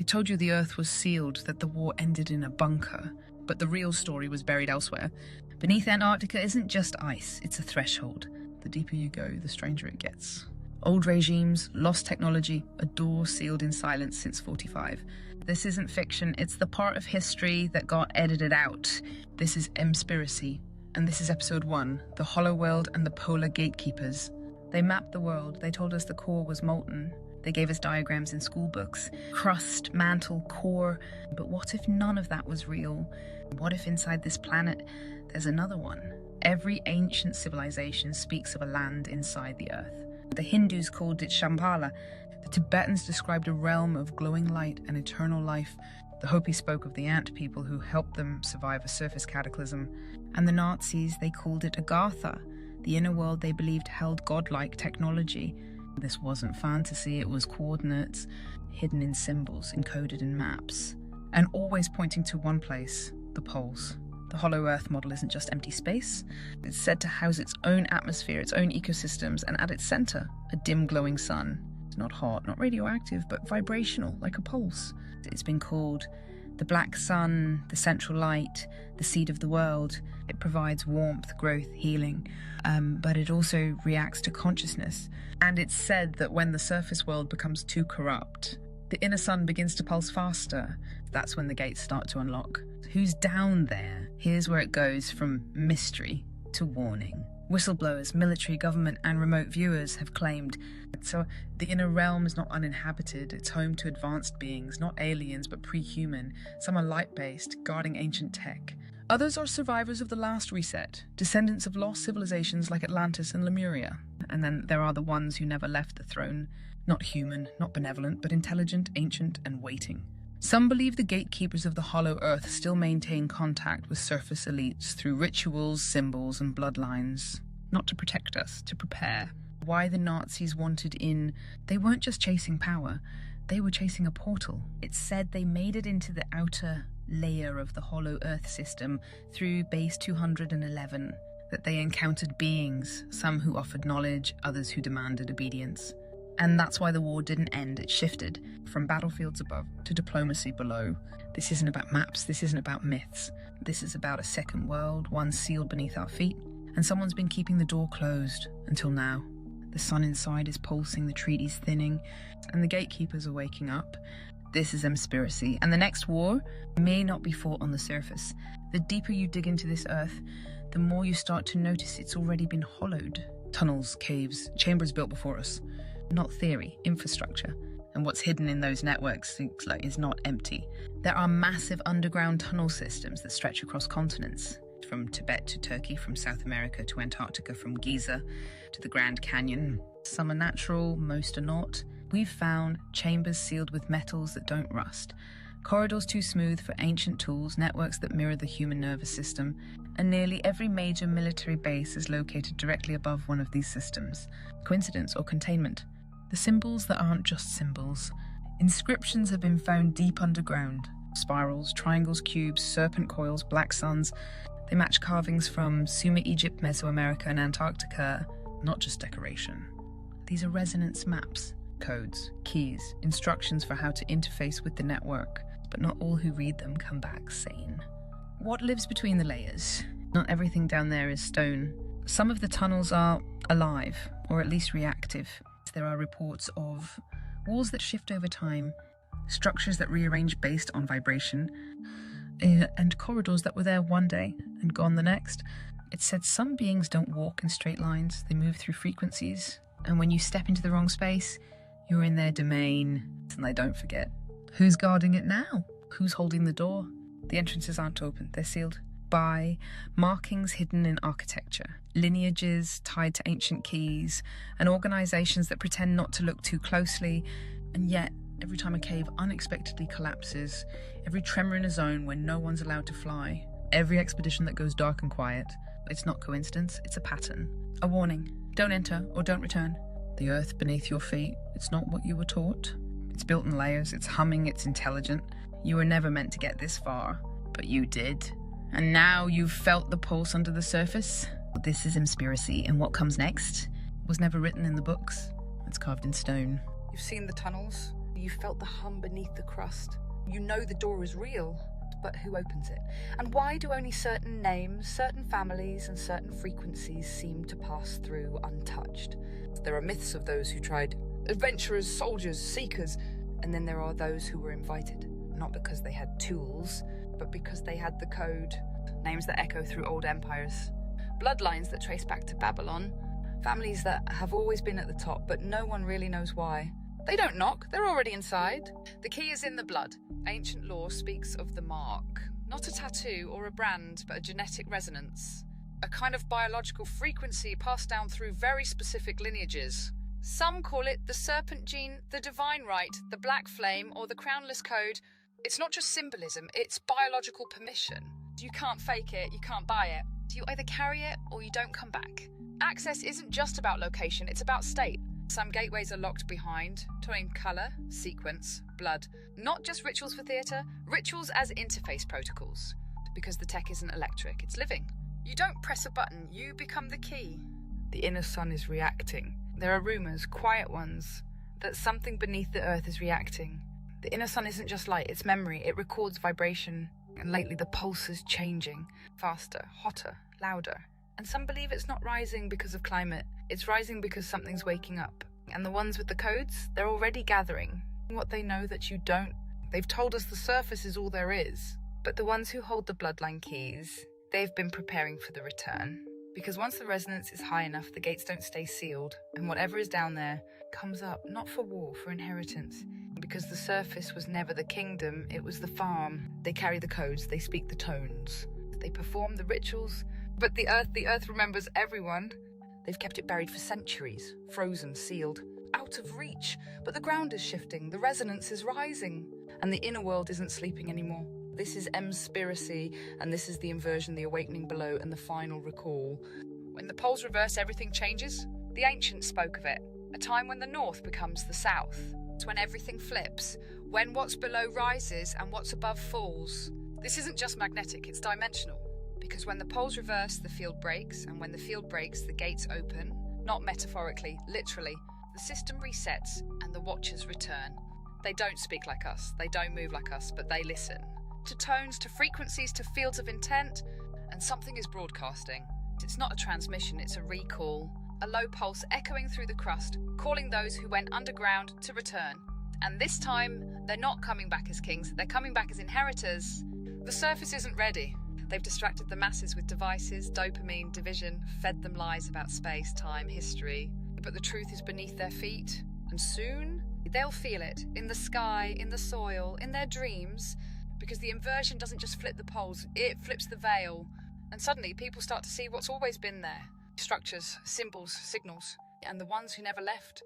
They told you the Earth was sealed, that the war ended in a bunker, but the real story was buried elsewhere. Beneath Antarctica isn't just ice, it's a threshold. The deeper you go, the stranger it gets. Old regimes, lost technology, a door sealed in silence since 45. This isn't fiction, it's the part of history that got edited out. This is Emspiracy, and this is episode 1, The Hollow World and the Polar Gatekeepers. They mapped the world, they told us the core was molten. They gave us diagrams in school books. Crust, mantle, core. But what if none of that was real? What if inside this planet there's another one? Every ancient civilization speaks of a land inside the Earth. The Hindus called it Shambhala. The Tibetans described a realm of glowing light and eternal life. The Hopi spoke of the ant people who helped them survive a surface cataclysm. And the Nazis, they called it Agartha, the inner world they believed held godlike technology. This wasn't fantasy, it was coordinates, hidden in symbols, encoded in maps, and always pointing to one place, the poles. The Hollow Earth model isn't just empty space. It's said to house its own atmosphere, its own ecosystems, and at its center, a dim glowing sun. It's not hot, not radioactive, but vibrational, like a pulse. It's been called the black sun, the central light, the seed of the world. It provides warmth, growth, healing, but it also reacts to consciousness. And it's said that when the surface world becomes too corrupt, the inner sun begins to pulse faster. That's when the gates start to unlock. Who's down there? Here's where it goes from mystery to warning. Whistleblowers, military, government, and remote viewers have claimed. So the inner realm is not uninhabited. It's home to advanced beings, not aliens, but pre-human. Some are light-based, guarding ancient tech. Others are survivors of the last reset, descendants of lost civilizations like Atlantis and Lemuria. And then there are the ones who never left the throne. Not human, not benevolent, but intelligent, ancient, and waiting. Some believe the gatekeepers of the Hollow Earth still maintain contact with surface elites through rituals, symbols, and bloodlines. Not to protect us, to prepare. Why the Nazis wanted in, they weren't just chasing power, they were chasing a portal. It's said they made it into the outer layer of the Hollow Earth system through Base 211, that they encountered beings, some who offered knowledge, others who demanded obedience. And that's why the war didn't end, it shifted from battlefields above to diplomacy below. This isn't about maps, this isn't about myths. This is about a second world, one sealed beneath our feet, and someone's been keeping the door closed until now. The sun inside is pulsing, the treaty's thinning, and the gatekeepers are waking up. This is Emspiracy, and the next war may not be fought on the surface. The deeper you dig into this Earth, the more you start to notice it's already been hollowed. Tunnels, caves, chambers built before us. Not theory, infrastructure. And what's hidden in those networks is not empty. There are massive underground tunnel systems that stretch across continents, from Tibet to Turkey, from South America to Antarctica, from Giza to the Grand Canyon. Some are natural, most are not. We've found chambers sealed with metals that don't rust, corridors too smooth for ancient tools, networks that mirror the human nervous system, and nearly every major military base is located directly above one of these systems. Coincidence or containment? The symbols that aren't just symbols. Inscriptions have been found deep underground. Spirals, triangles, cubes, serpent coils, black suns. They match carvings from Sumer Egypt, Mesoamerica, and Antarctica. Not just decoration. These are resonance maps, codes, keys, instructions for how to interface with the network. But not all who read them come back sane. What lives between the layers? Not everything down there is stone. Some of the tunnels are alive, or at least reactive. There are reports of walls that shift over time, structures that rearrange based on vibration, and corridors that were there one day and gone the next. It's said some beings don't walk in straight lines, they move through frequencies, and when you step into the wrong space, you're in their domain, and they don't forget. Who's guarding it now? Who's holding the door? The entrances aren't open, they're sealed by markings hidden in architecture, lineages tied to ancient keys, and organizations that pretend not to look too closely. And yet, every time a cave unexpectedly collapses, every tremor in a zone where no one's allowed to fly, every expedition that goes dark and quiet, it's not coincidence, it's a pattern. A warning, don't enter or don't return. The earth beneath your feet, it's not what you were taught. It's built in layers, it's humming, it's intelligent. You were never meant to get this far, but you did. And now you've felt the pulse under the surface. This is Emspiracy, and what comes next was never written in the books. It's carved in stone. You've seen the tunnels, You felt the hum beneath the crust. You know the door is real, but who opens it? And why do only certain names, certain families, and certain frequencies seem to pass through untouched? There are myths of those who tried. Adventurers, soldiers, seekers. And then there are those who were invited. Not because they had tools, but because they had the code. Names that echo through old empires. Bloodlines that trace back to Babylon. Families that have always been at the top, but no one really knows why. They don't knock, they're already inside. The key is in the blood. Ancient lore speaks of the mark. Not a tattoo or a brand, but a genetic resonance. A kind of biological frequency passed down through very specific lineages. Some call it the serpent gene, the divine right, the black flame, or the crownless code. It's not just symbolism, it's biological permission. You can't fake it, you can't buy it. You either carry it or you don't come back. Access isn't just about location, it's about state. Some gateways are locked behind, time, colour, sequence, blood. Not just rituals for theatre, rituals as interface protocols. Because the tech isn't electric, it's living. You don't press a button, you become the key. The inner sun is reacting. There are rumours, quiet ones, that something beneath the earth is reacting. The inner sun isn't just light, it's memory, it records vibration. And lately the pulse is changing. Faster, hotter, louder. And some believe it's not rising because of climate, it's rising because something's waking up. And the ones with the codes, they're already gathering what they know that you don't. They've told us the surface is all there is. But the ones who hold the bloodline keys, they've been preparing for the return. Because once the resonance is high enough, the gates don't stay sealed, and whatever is down there comes up, not for war, for inheritance. Because the surface was never the kingdom, it was the farm. They carry the codes, they speak the tones. They perform the rituals. But the earth remembers everyone. They've kept it buried for centuries, frozen, sealed, out of reach. But the ground is shifting, the resonance is rising, and the inner world isn't sleeping anymore. This is Mspiracy, and this is the inversion, the awakening below, and the final recall. When the poles reverse, everything changes. The ancients spoke of it. A time when the north becomes the south. It's when everything flips. When what's below rises and what's above falls. This isn't just magnetic, it's dimensional. Because when the poles reverse, the field breaks, and when the field breaks, the gates open. Not metaphorically, literally. The system resets, and the watchers return. They don't speak like us, they don't move like us, but they listen. To tones, to frequencies, to fields of intent, and something is broadcasting. It's not a transmission, it's a recall. A low pulse echoing through the crust, calling those who went underground to return. And this time, they're not coming back as kings, they're coming back as inheritors. The surface isn't ready. They've distracted the masses with devices, dopamine, division, fed them lies about space, time, history. But the truth is beneath their feet, and soon, they'll feel it, in the sky, in the soil, in their dreams. Because the inversion doesn't just flip the poles, it flips the veil. And suddenly people start to see what's always been there. Structures, symbols, signals. And the ones who never left.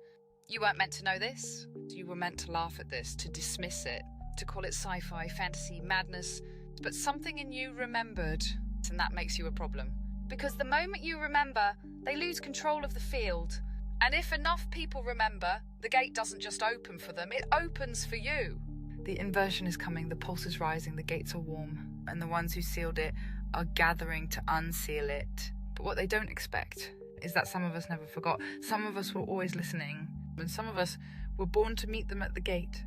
You weren't meant to know this. You were meant to laugh at this, to dismiss it, to call it sci-fi, fantasy, madness. But something in you remembered, and that makes you a problem. Because the moment you remember, they lose control of the field. And if enough people remember, the gate doesn't just open for them, it opens for you. The inversion is coming, the pulse is rising, the gates are warm, and the ones who sealed it are gathering to unseal it. But what they don't expect is that some of us never forgot. Some of us were always listening, and some of us were born to meet them at the gate.